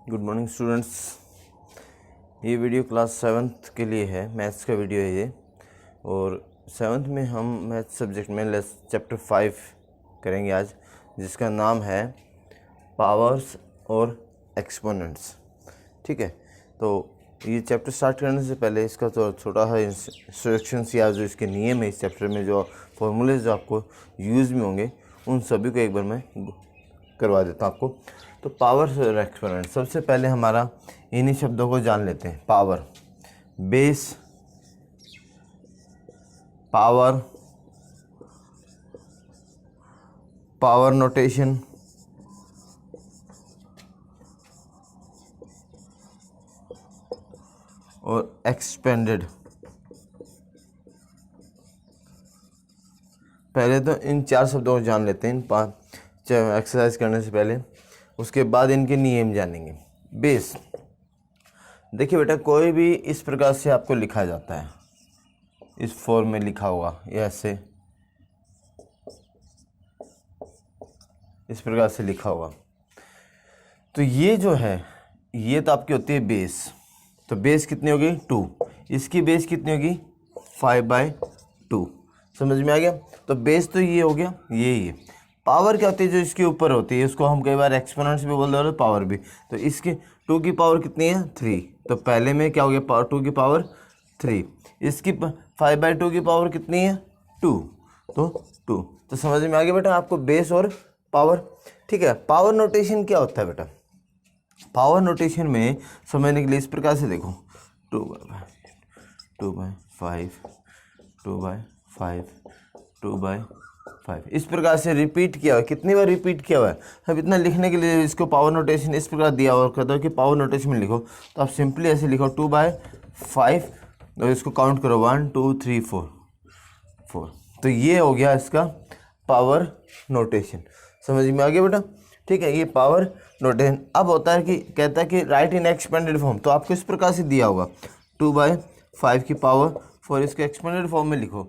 Good morning students. ये video class 7th के लिए है, मैथ्स का वीडियो है ये। और 7th में हम मैथ्स सब्जेक्ट में चैप्टर 5 करेंगे आज, जिसका नाम है पावर्स और एक्सपोनेंट्स। ठीक है, तो ये चैप्टर स्टार्ट करने से पहले इसका तो छोटा सा इंस्ट्रक्शंस या जो इसके नियम है इस चैप्टर में, जो फॉर्मूले जो आपको यूज़ में होंगे, उन सभी को एक बार मैं करवा देता हूँ आपको। तो पावर और एक्सपोनेंट, सबसे पहले हमारा इन्हीं शब्दों को जान लेते हैं। Power, base, power, power notation, और एक्सपेंडेड। पहले तो इन चार शब्दों को जान लेते हैं इन 5 एक्सरसाइज करने से पहले, उसके बाद इनके नियम जानेंगे। बेस, देखिए बेटा, कोई भी इस प्रकार से आपको लिखा जाता है, इस फॉर्म में लिखा होगा, ये ऐसे इस प्रकार से लिखा होगा। तो ये जो है, ये तो आपकी होती है बेस। तो बेस कितनी होगी? 2। इसकी बेस कितनी होगी? 5/2। समझ में आ गया? तो बेस तो ये हो गया, ये पावर क्या होती है? जो इसके ऊपर होती है, उसको हम कई बार एक्सपोनेंट्स भी बोल रहे हैं, पावर भी। तो इसके 2 की पावर कितनी है? 3। तो पहले में क्या हो गया? 2 की पावर 3। इसकी 5/2 की पावर कितनी है? 2। तो 2। तो समझ में आ गया बेटा आपको बेस और पावर। ठीक है, पावर नोटेशन क्या होता है बेटा? पावर नोटेशन में समझने के लिए इस प्रकार से देखो, 2/5, 2/5, 2/5, इस प्रकार से रिपीट किया हुआ है। कितनी बार रिपीट किया हुआ है? अब इतना लिखने के लिए इसको पावर नोटेशन इस प्रकार दिया हुआ कहता है कि पावर नोटेशन में लिखो, तो आप सिंपली ऐसे लिखो 2/5, और इसको काउंट करो 1 2 3 4 4। तो ये हो गया इसका पावर नोटेशन। समझ में आ गया बेटा? ठीक है, ये पावर नोटेशन। अब होता है कि कहता है कि राइट इन एक्सपेंडेड फॉर्म, तो आपको इस प्रकार से दिया होगा 2/5 की पावर 4, इसके एक्सपेंडेड फॉर्म में लिखो,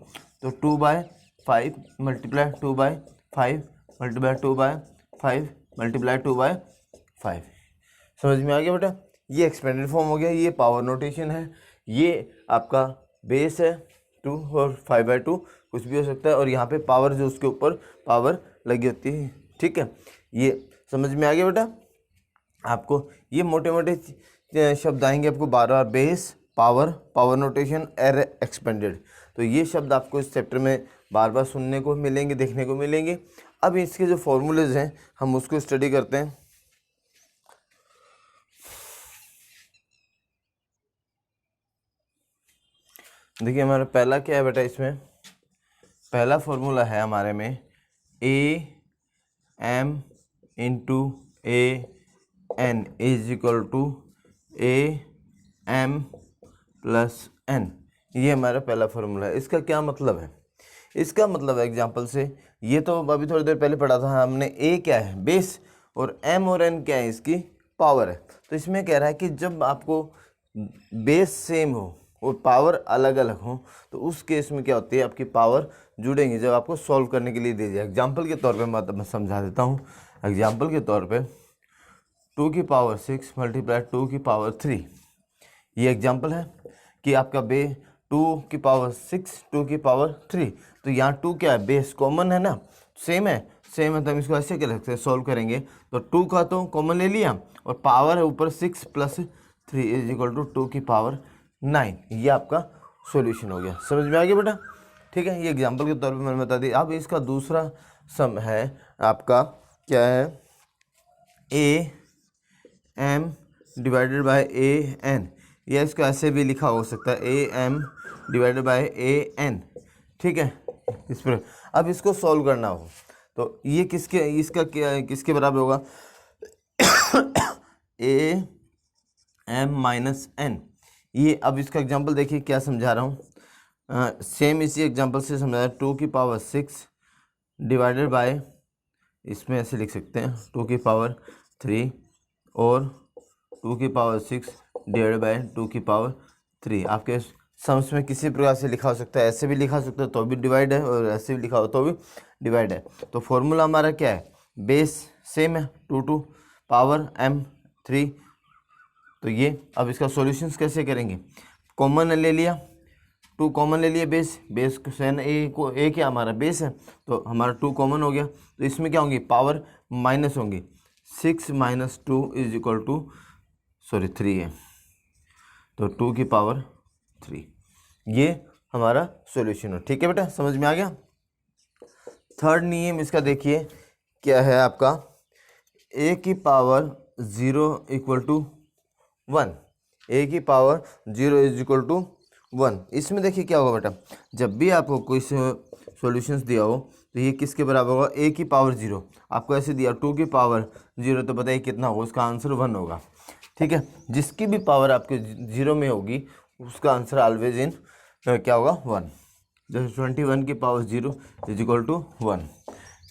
तो 2/5 मल्टीप्लाई 2/5 मल्टीप्लाई 2/5 मल्टीप्लाई 2/5। समझ में आ गया बेटा? ये एक्सपेंडेड फॉर्म हो गया, ये पावर नोटेशन है। ये आपका बेस है 2 और 5/2 कुछ भी हो सकता है, और यहाँ पे पावर जो उसके ऊपर पावर लगी होती है। ठीक है, ये समझ में आ गया बेटा? आपको ये मोटे मोटे शब्द आएंगे आपको बार बार, बेस, पावर, पावर नोटेशन, एर, एक्सपेंडेड। तो ये शब्द आपको इस चैप्टर में बार बार सुनने को मिलेंगे, देखने को मिलेंगे। अब इसके जो फॉर्मूलेज हैं हम उसको स्टडी करते हैं। देखिए हमारा पहला क्या है बेटा? इसमें पहला फॉर्मूला है हमारे में AM into AN is equal to AM plus N। ये हमारा पहला फॉर्मूला है। इसका क्या मतलब है? इसका मतलब है एग्जांपल से, ये तो अभी थोड़ी देर पहले पढ़ा था हमने। A क्या है? बेस, और M और N क्या है? इसकी पावर है। तो इसमें कह रहा है कि जब आपको बेस सेम हो और पावर अलग अलग हो, तो उस केस में क्या होती है? आपकी पावर जुड़ेंगे जब आपको सॉल्व करने के लिए दे दिया। एग्जाम्पल के तौर पे मैं समझा देता हूँ। एग्जाम्पल के तौर पे 2 की पावर 6 मल्टीप्लाई 2 की पावर 3, ये एग्जाम्पल है कि आपका 2 की पावर 6 2 की पावर 3। तो यहाँ 2 क्या है? बेस कॉमन है ना, सेम है तो हम इसको ऐसे कर सकते हैं, सॉल्व करेंगे तो 2 का तो कॉमन ले लिया, और पावर है ऊपर 6 प्लस 3 इज इक्वल टू 2 की पावर 9। ये आपका सॉल्यूशन हो गया। समझ में आ गया बेटा? ठीक है, ये एग्जांपल के तौर पे मैंने बता दिया। अब इसका दूसरा सम है आपका, क्या है? AM डिवाइडेड बाय AN, या इसको ऐसे भी लिखा हो सकता है AM डिवाइडेड बाय AN। ठीक है, इस पर अब इसको सॉल्व करना हो, तो ये किसके बराबर होगा? AM minus N। ये अब इसका एग्जांपल देखिए क्या समझा रहा हूँ। सेम इसी एग्जांपल से समझा, 2 की पावर 6 डिवाइडेड बाय, इसमें ऐसे लिख सकते हैं 2 की पावर 3 और 2 की पावर 6 डिवाइडेड बाय 2 की पावर 3। आपके सम्स में किसी प्रकार से लिखा हो सकता है, ऐसे भी लिखा हो सकता है तो भी डिवाइड है, और ऐसे भी लिखा हो तो भी डिवाइड है। तो फॉर्मूला हमारा क्या है? बेस सेम है 2 पावर M 3 तो ये अब इसका सॉल्यूशंस कैसे करेंगे, कॉमन ले लिया, 2 कॉमन ले लिया, बेस सेन ए को ए क्या हमारा बेस है, तो हमारा 2 कॉमन हो गया। तो इसमें क्या होंगी, पावर माइनस होंगी, 6 माइनस 2 इज इक्वल टू 3 है, तो 2 की पावर 3, ये हमारा सॉल्यूशन हो। ठीक है बेटा, समझ में आ गया। थर्ड नियम इसका देखिए क्या है आपका, ए की पावर 0 इक्वल टू 1, ए की पावर 0 इज इक्वल टू 1। इसमें देखिए क्या होगा बेटा, जब भी आपको कोई सॉल्यूशंस दिया हो तो ये किसके बराबर होगा, ए की पावर 0, आपको ऐसे दिया 2 की पावर 0, तो बताइए कितना होगा, उसका आंसर 1 होगा। ठीक है, जिसकी भी पावर आपके 0 में होगी उसका आंसर ऑलवेज इन क्या होगा, 1। जैसे 21 की पावर 0 इज इक्वल टू 1,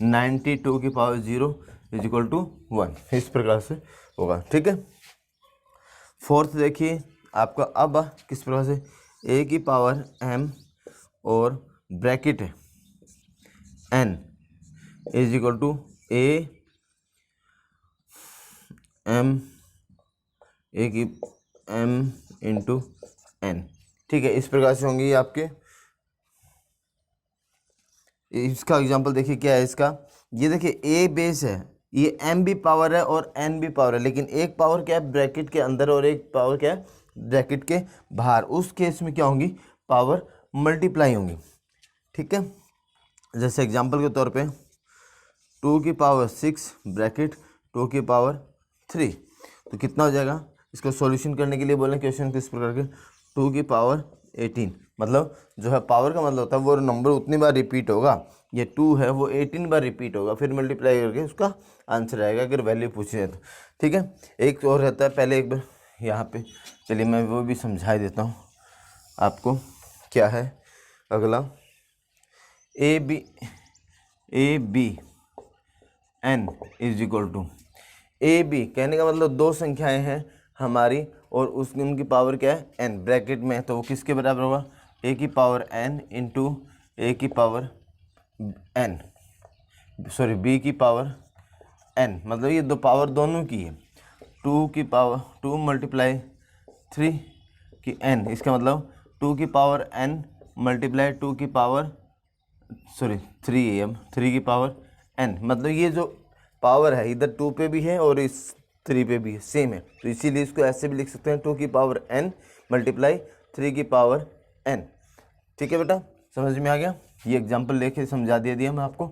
92 की पावर 0 इज इक्वल टू 1, इस प्रकार से होगा। ठीक है, फोर्थ देखिए आपका अब किस प्रकार से, ए की पावर m और ब्रैकेट है n इज इक्वल टू ए की m इंटू n। ठीक है, इस प्रकार से होंगी आपके। इसका एग्जांपल देखिए क्या है इसका, ये देखिए ए बेस है, ये m भी पावर है और n भी पावर है, लेकिन एक पावर क्या है ब्रैकेट के अंदर और एक पावर क्या है ब्रैकेट के बाहर। उस केस में क्या होंगी, पावर मल्टीप्लाई होंगी। ठीक है, जैसे एग्जांपल के तौर पे 2 की पावर 6 ब्रैकेट 2 की पावर 3, तो कितना हो जाएगा। इसको सॉल्यूशन करने के लिए बोलें क्वेश्चन किस प्रकार के, 2 की पावर 18, मतलब जो है पावर का मतलब होता है वो नंबर उतनी बार रिपीट होगा, ये 2 है वो 18 बार रिपीट होगा, फिर मल्टीप्लाई करके उसका आंसर आएगा अगर वैल्यू पूछी है तो। ठीक है, एक और रहता है, पहले एक बार यहाँ पे चलिए मैं वो भी समझा देता हूँ आपको, क्या है अगला, A B N is equal to, A B कहने का मतलब 2 संख्याएं हैं हमारी और उसकी उनकी पावर क्या है n ब्रैकेट में, तो वो किसके बराबर होगा, ए की पावर n इंटू ए की पावर n, बी की पावर n, मतलब ये 2 पावर दोनों की है, 2 की पावर 2 मल्टीप्लाई 3 की n, इसका मतलब 2 की पावर n मल्टीप्लाई 2 की पावर 3 है, अब 3 की पावर n, मतलब ये जो पावर है इधर 2 पे भी है और इस 3 पे भी है, सेम है, तो इसीलिए इसको ऐसे भी लिख सकते हैं 2 की पावर n मल्टीप्लाई 3 की पावर n। ठीक है बेटा, समझ में आ गया, ये एग्जांपल लेके समझा दिया मैं आपको।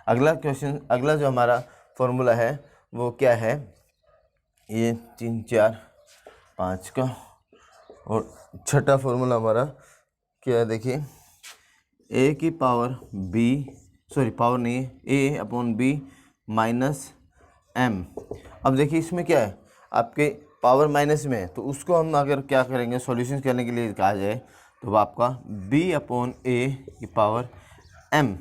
अगला क्वेश्चन, अगला जो हमारा फॉर्मूला है वो क्या है, ये 3 4 5 का, और छठा फॉर्मूला हमारा क्या है देखिए, ए की पावर बी पावर नहीं है, ए अपॉन बी माइनस एम। अब देखिए इसमें क्या है, आपके पावर माइनस में है, तो उसको हम अगर क्या करेंगे सॉल्यूशन करने के लिए कहा जाए तो वह आपका बी अपॉन ए की पावर एम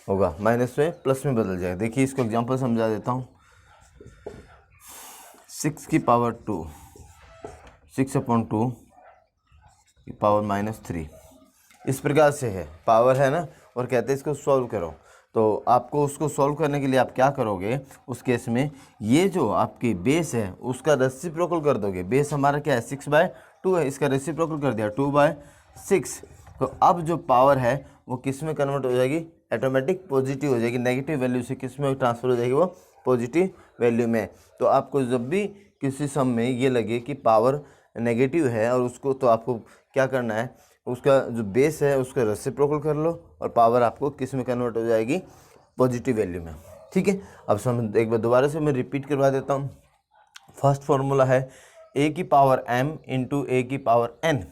होगा, माइनस से प्लस में बदल जाएगा। देखिए इसको एग्जांपल समझा देता हूँ, 6 की पावर 2, 6 अपॉन 2 की पावर माइनस 3, इस प्रकार से है, पावर है ना, और कहते हैं इसको सॉल्व करो, तो आपको उसको सॉल्व करने के लिए आप क्या करोगे, उस केस में ये जो आपकी बेस है उसका रेसिप्रोकल कर दोगे। बेस हमारा क्या है 6/2 है, इसका रेसिप्रोकल कर दिया 2/6, तो अब जो पावर है वो किस में कन्वर्ट हो जाएगी, ऑटोमेटिक पॉजिटिव हो जाएगी, नेगेटिव वैल्यू से किस में ट्रांसफर हो जाएगी, वो पॉजिटिव वैल्यू में। तो आपको जब भी किसी सम में ये लगे कि पावर नेगेटिव है और उसको, तो आपको क्या करना है, उसका जो बेस है उसका रेसिप्रोकल कर लो और पावर आपको किस में कन्वर्ट हो जाएगी, पॉजिटिव वैल्यू में। ठीक है, अब सम एक बार दोबारा से मैं रिपीट करवा देता हूँ। फर्स्ट फॉर्मूला है ए की पावर m इंटू ए की पावर n,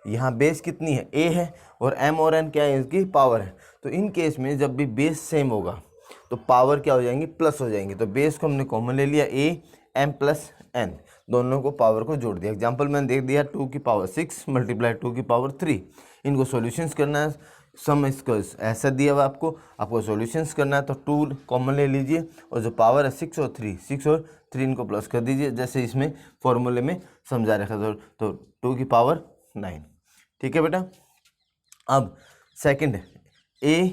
यहाँ बेस कितनी है a है और m और n क्या है, इसकी पावर है। तो इन केस में जब भी बेस सेम होगा तो पावर क्या हो जाएंगी, प्लस हो जाएंगी। तो बेस को हमने कॉमन ले लिया, a m प्लस n, दोनों को पावर को जोड़ दिया। एग्जांपल मैंने देख दिया 2 की पावर 6 मल्टीप्लाई 2 की पावर 3, इनको सॉल्यूशंस करना है। सम इसको ऐसा दिया हुआ आपको सॉल्यूशंस करना है, तो 2 कॉमन ले लीजिए और जो पावर है 6 और 3 इनको प्लस कर दीजिए, जैसे इसमें फॉर्मूले में समझा रखा था, तो 2 की पावर 9। ठीक है बेटा, अब सेकंड a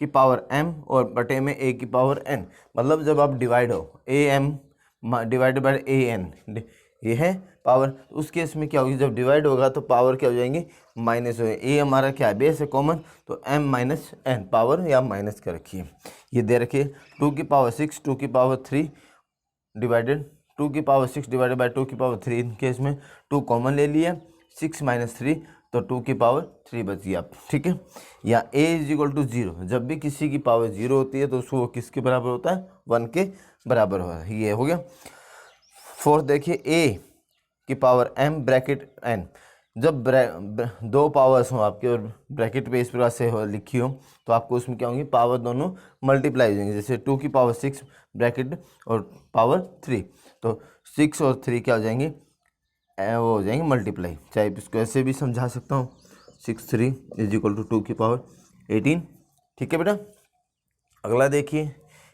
की पावर m और बटे में a की पावर n, मतलब जब आप डिवाइड हो a m divided by a n, ये है पावर। उस केस में क्या होगी, जब डिवाइड होगा तो पावर क्या हो जाएंगी, माइनस हो जाएगी। ए हमारा क्या है, बेस है कॉमन, तो m माइनस एन पावर या माइनस कर रखिए। ये दे रखिए 2 की पावर 6 2 की पावर 3 डिवाइडेड 2 की पावर 6 डिवाइडेड बाई 2 की पावर 3। इन केस में 2 कॉमन ले लिया, 6 माइनस 3 तो 2 की पावर 3 बच गई आप, ठीक है। या a इज इक्वल टू 0, जब भी किसी की पावर 0 होती है तो उसको किसके बराबर होता है, 1 के बराबर होता है। ये हो गया। फोर्थ देखिए a की पावर m ब्रैकेट n, जब दो पावर्स हों आपके और ब्रैकेट पे इस प्रकार से हो लिखी हो तो आपको उसमें क्या होंगी, पावर दोनों मल्टीप्लाई हो जाएंगे। जैसे 2 की पावर 6 ब्रैकेट और पावर 3, तो 6 और 3 क्या हो जाएंगे, वो हो जाएंगे मल्टीप्लाई। चाहे इसको ऐसे भी समझा सकता हूँ, 6 3 इज इक्वल टू 2 की पावर 18, ठीक है बेटा। अगला देखिए,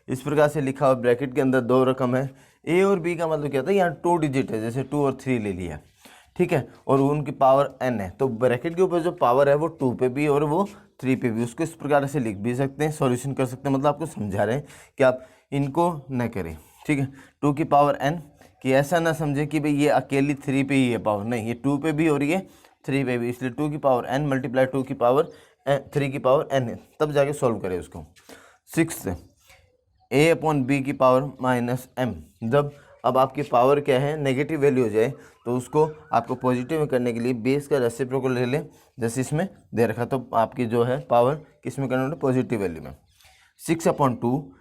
इस प्रकार से लिखा हुआ ब्रैकेट के अंदर दो रकम है, ए और बी का मतलब क्या था, यहाँ 2 डिजिट है, जैसे 2 और 3 ले लिया, ठीक है, और उनकी पावर n है, तो ब्रैकेट के ऊपर जो पावर है वो 2 पे भी और वो 3 पे भी, उसको इस प्रकार से लिख भी सकते हैं, सॉल्यूशन कर सकते हैं। मतलब आपको समझा रहे हैं कि आप इनको न करें, ठीक है। 2 की पावर n, कि ऐसा ना समझे कि भाई ये अकेली 3 पे ही है पावर, नहीं, ये 2 पे भी और ये 3 पे भी, इसलिए 2 की पावर n मल्टीप्लाई 2 की पावर 3 की पावर n है, तब जाके सॉल्व करें उसको। 6 a अपॉन बी की पावर माइनस m, जब अब आपकी पावर क्या है, नेगेटिव वैल्यू हो जाए तो उसको आपको पॉजिटिव में करने के लिए बेस का रेसिप्रोकल ले लें, जैसे इसमें दे रखा, तो आपकी जो है पावर किस में करना होगा, पॉजिटिव वैल्यू में। 6/2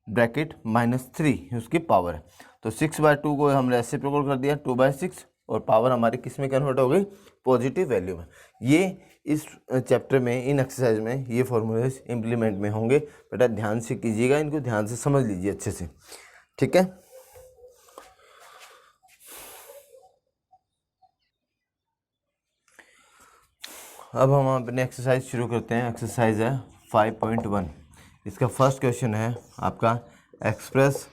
ब्रैकेट -3 उसकी पावर है, तो 6/2 को हमने रेसिप्रोकल कर दिया 2/6 और पावर हमारी किस में कन्वर्ट हो गई, पॉजिटिव वैल्यू में। ये इस चैप्टर में, इन एक्सरसाइज में ये फॉर्मूलेज इम्प्लीमेंट में होंगे, बेटा ध्यान से कीजिएगा, इनको ध्यान से समझ लीजिए अच्छे से, ठीक है। अब हम अपने एक्सरसाइज शुरू करते हैं। एक्सरसाइज है 5.1। इसका फर्स्ट क्वेश्चन है आपका, express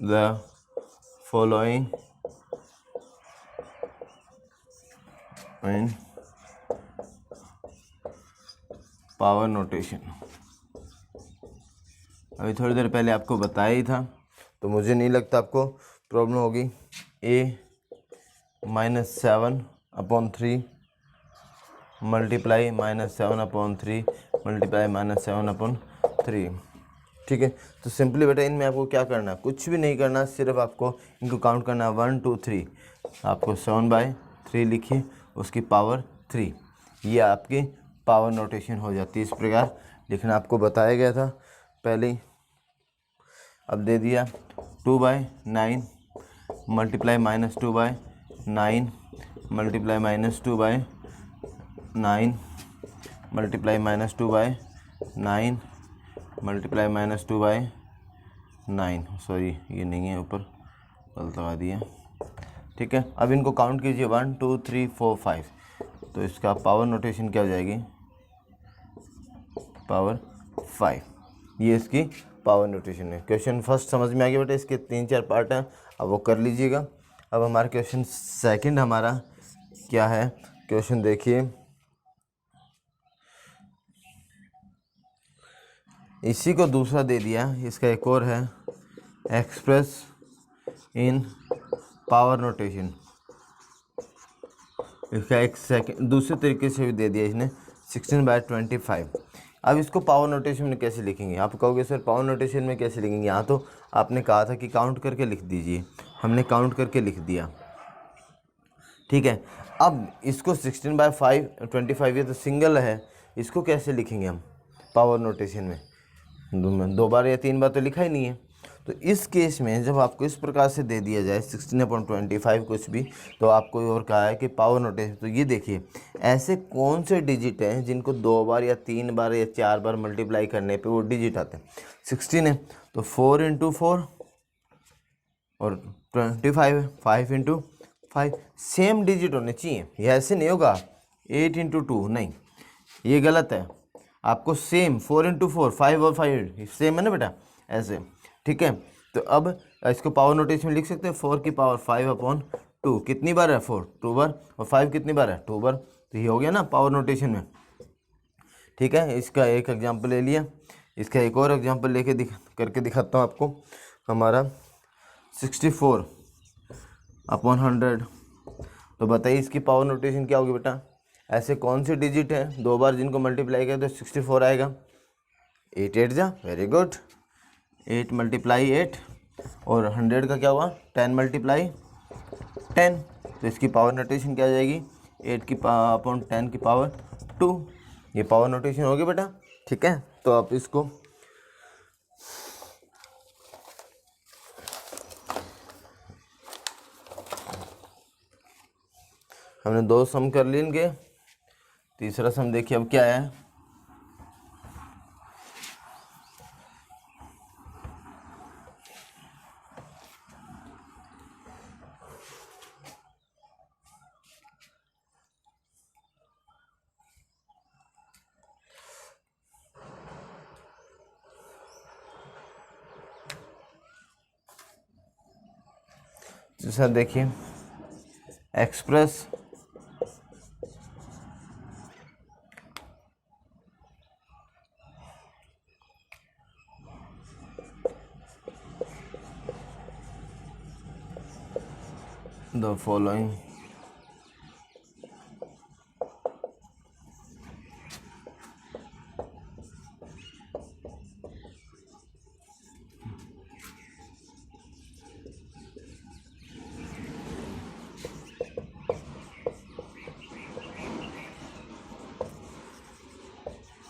the following in power notation. अभी थोड़ी देर पहले आपको बताया ही था, तो मुझे नहीं लगता आपको प्रॉब्लम होगी। a -7/3 मल्टीप्लाई -7/3 मल्टीप्लाई -7/3, ठीक है। तो सिंपली बेटा इनमें आपको क्या करना है, कुछ भी नहीं करना, सिर्फ आपको इनको काउंट करना है 1 2 3। आपको 7/3 लिखिए, उसकी पावर 3, ये आपकी पावर नोटेशन हो जाती है। इस प्रकार लिखना आपको बताया गया था पहले ही, अब दे दिया 2/9 multiply -2/9 multiply -2/9 multiply -2/9 multiply -2/9, sorry ये नहीं है, ऊपर गलत लगा दिया, ठीक है। अब इनको काउंट कीजिए 1 2 3 4 5, तो इसका पावर नोटेशन क्या हो जाएगी, पावर 5, ये इसकी पावर नोटेशन है। क्वेश्चन फर्स्ट समझ में आ गया बेटा, इसके 3-4 पार्ट हैं, अब वो कर लीजिएगा। अब हमारा क्वेश्चन सेकंड हमारा क्या है, क्वेश्चन देखिए, इसी को दूसरा दे दिया, इसका एक और है, एक्सप्रेस इन पावर नोटेशन। इसका एक सेकंड दूसरे तरीके से भी दे दिया इसने, 16/25। अब इसको पावर नोटेशन में कैसे लिखेंगे, आप कहोगे सर पावर नोटेशन में कैसे लिखेंगे, यहाँ तो आपने कहा था कि काउंट करके लिख दीजिए, हमने काउंट करके लिख दिया, ठीक है। अब इसको 16/25 ये तो सिंगल है, इसको कैसे लिखेंगे हम पावर नोटेशन में, 2 बार या 3 बार तो लिखा ही नहीं है। तो इस केस में जब आपको इस प्रकार से दे दिया जाए 16/25 कुछ भी, तो आपको और कहा है कि पावर नोटेशन, तो ये देखिए ऐसे कौन से डिजिट हैं जिनको 2 बार या 3 बार या 4 बार मल्टीप्लाई करने पे वो डिजिट आते हैं। 16 है तो 4 × 4 और 25 है 5 × 5, सेम डिजिट होने चाहिए, ये ऐसे नहीं होगा 8 × 2, नहीं ये गलत है, आपको सेम 4 × 4 5 और 5 सेम है ना बेटा, ऐसे, ठीक है। तो अब इसको पावर नोटेशन में लिख सकते हैं, 4 की पावर 5/2, कितनी बार है 4, 2 बार, और 5 कितनी बार है 2 बार, तो ये हो गया ना पावर नोटेशन में, ठीक है। इसका एक एग्जांपल ले लिया, इसका एक और एग्जांपल लेके करके दिखाता हूँ आपको। हमारा 64 अपॉन 100। तो बताइए इसकी पावर नोटेशन क्या होगी बेटा। ऐसे कौन सी डिजिट है 2 बार जिनको मल्टीप्लाई करें तो 64 आएगा। 8 8 जा, वेरी गुड। 8 मल्टीप्लाई 8 और 100 का क्या हुआ 10 मल्टीप्लाई 10। तो इसकी पावर नोटेशन क्या आ जाएगी 8 की अपॉन 10 की पावर 2। ये पावर नोटेशन होगी बेटा। ठीक है, तो आप इसको हमने 2 सम कर लिए इनके। तीसरा सम देखिए अब क्या है। सर देखिए एक्सप्रेस द फॉलोइंग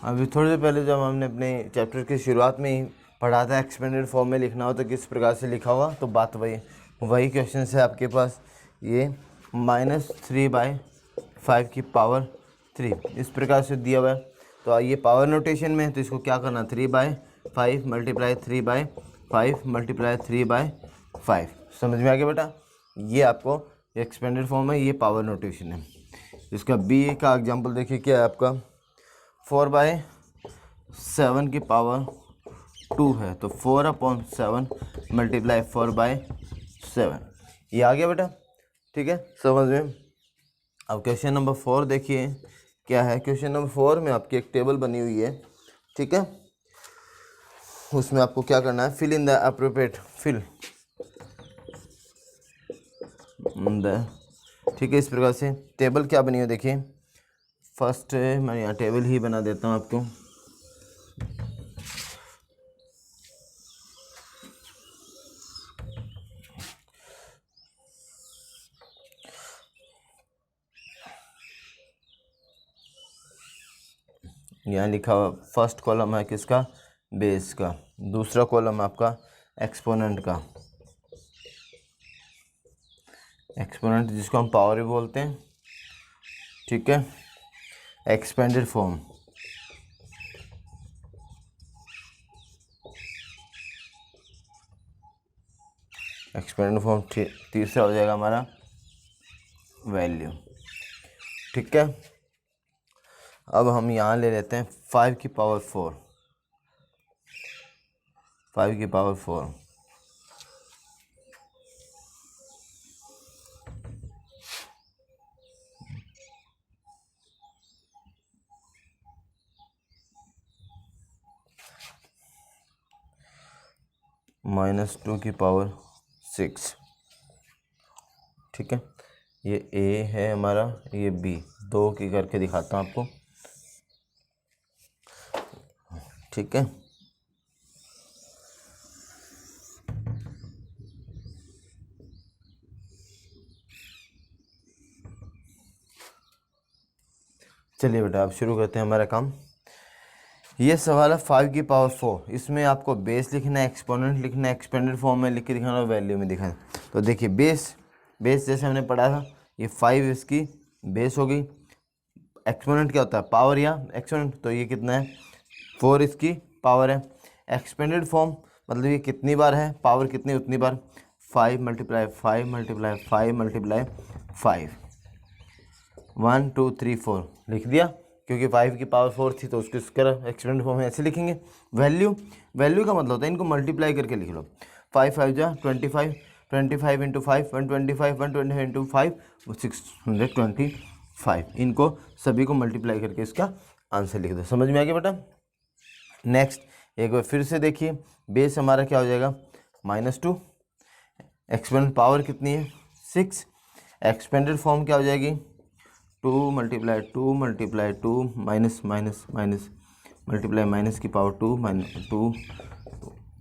अभी थोड़ी देर पहले जब हमने अपने चैप्टर की शुरुआत में ही पढ़ा था एक्सपेंडेड फॉर्म में लिखना हो तो किस प्रकार से लिखा हुआ, तो बात वही क्वेश्चन है आपके पास। ये -3/5 की पावर 3 इस प्रकार से दिया हुआ है। तो ये पावर नोटेशन में है तो इसको क्या करना 3/5 मल्टीप्लाई 3/5 मल्टीप्लाई 3/5। समझ में आ गया बेटा। ये आपको एक्सपेंडेड फॉर्म है, ये पावर नोटेशन है। इसका बी का एग्जाम्पल देखिए क्या है आपका 4/7 की पावर 2 है। तो 4/7 मल्टीप्लाई 4/7 ये आ गया बेटा। ठीक है, समझ में। अब क्वेश्चन नंबर 4 देखिए क्या है। क्वेश्चन नंबर 4 में आपकी एक टेबल बनी हुई है। ठीक है, उसमें आपको क्या करना है fill in the appropriate fill the. ठीक है, इस प्रकार से टेबल क्या बनी हुई देखिए। फर्स्ट मैं यहाँ टेबल ही बना देता हूँ आपको। यहाँ लिखा हुआ फर्स्ट कॉलम है किसका बेस का, दूसरा कॉलम आपका एक्सपोनेंट का। एक्सपोनेंट जिसको हम पावर भी बोलते हैं। ठीक है, एक्सपेंडेड फॉर्म एक्सपेंडेड फॉर्म तीसरा हो जाएगा हमारा वैल्यू। ठीक है, अब हम यहाँ ले लेते हैं 5 की पावर 4 5 की पावर 4 -2 की पावर 6। ठीक है, ये ए है हमारा, ये बी, 2 की करके दिखाता हूँ आपको। ठीक है, चलिए बेटा अब शुरू करते हैं हमारा काम। ये सवाल है 5 की पावर 4। इसमें आपको बेस लिखना है, एक्सपोनेंट लिखना है, एक्सपेंडेड फॉर्म में लिख के दिखाना है, वैल्यू में दिखाना है। तो देखिए बेस जैसे हमने पढ़ा था, ये 5 इसकी बेस हो गई। एक्सपोनेंट क्या होता है पावर या एक्सपोनेंट, तो ये कितना है 4 इसकी पावर है। एक्सपेंडेड फॉर्म मतलब ये कितनी बार है, पावर कितनी उतनी बार, 5 मल्टीप्लाई 5 मल्टीप्लाई 5 मल्टीप्लाई 5 1 2 3 4 लिख दिया। क्योंकि 5 की पावर 4 थी तो उसको इसका एक्सपेंडेड फॉर्म में ऐसे लिखेंगे। वैल्यू का मतलब होता है इनको मल्टीप्लाई करके लिख लो। 5 5 जा 25, 25 इंटू 5 125, 125 इंटू 5 625। इनको सभी को मल्टीप्लाई करके इसका आंसर लिख दो। समझ में आ गया बेटा। नेक्स्ट एक बार फिर से देखिए, बेस हमारा क्या हो जाएगा -2, एक्सपेंडेड पावर कितनी है 6, एक्सपेंडेड फॉर्म क्या हो जाएगी 2 × 2 × 2 minus minus minus multiply minus की पावर 2 माइनस 2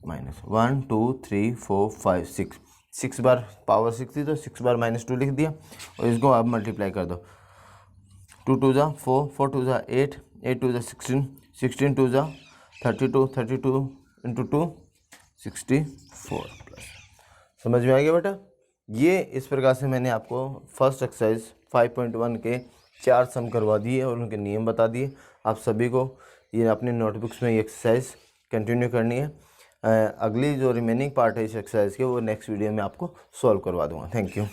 माइनस 1 2 3 4 5 6, 6 बार पावर 6 थी तो 6 बार -2 लिख दिया और इसको आप मल्टीप्लाई कर दो। 2 2 ज़ा 4, 4 2 ज़ा 8, 8 2 ज़ा 16, 16 2 ज़ा 32, 32 × 2 64 प्लस। समझ में आ गया बेटा? ये इस प्रकार से मैंने आपको फर्स्ट एक्सरसाइज 5.1 के 4 सम करवा दिए और उनके नियम बता दिए। आप सभी को ये अपने नोटबुक्स में ये एक्सरसाइज कंटिन्यू करनी है। अगली जो रिमेनिंग पार्ट है इस एक्सरसाइज के वो नेक्स्ट वीडियो में आपको सॉल्व करवा दूंगा। Thank you.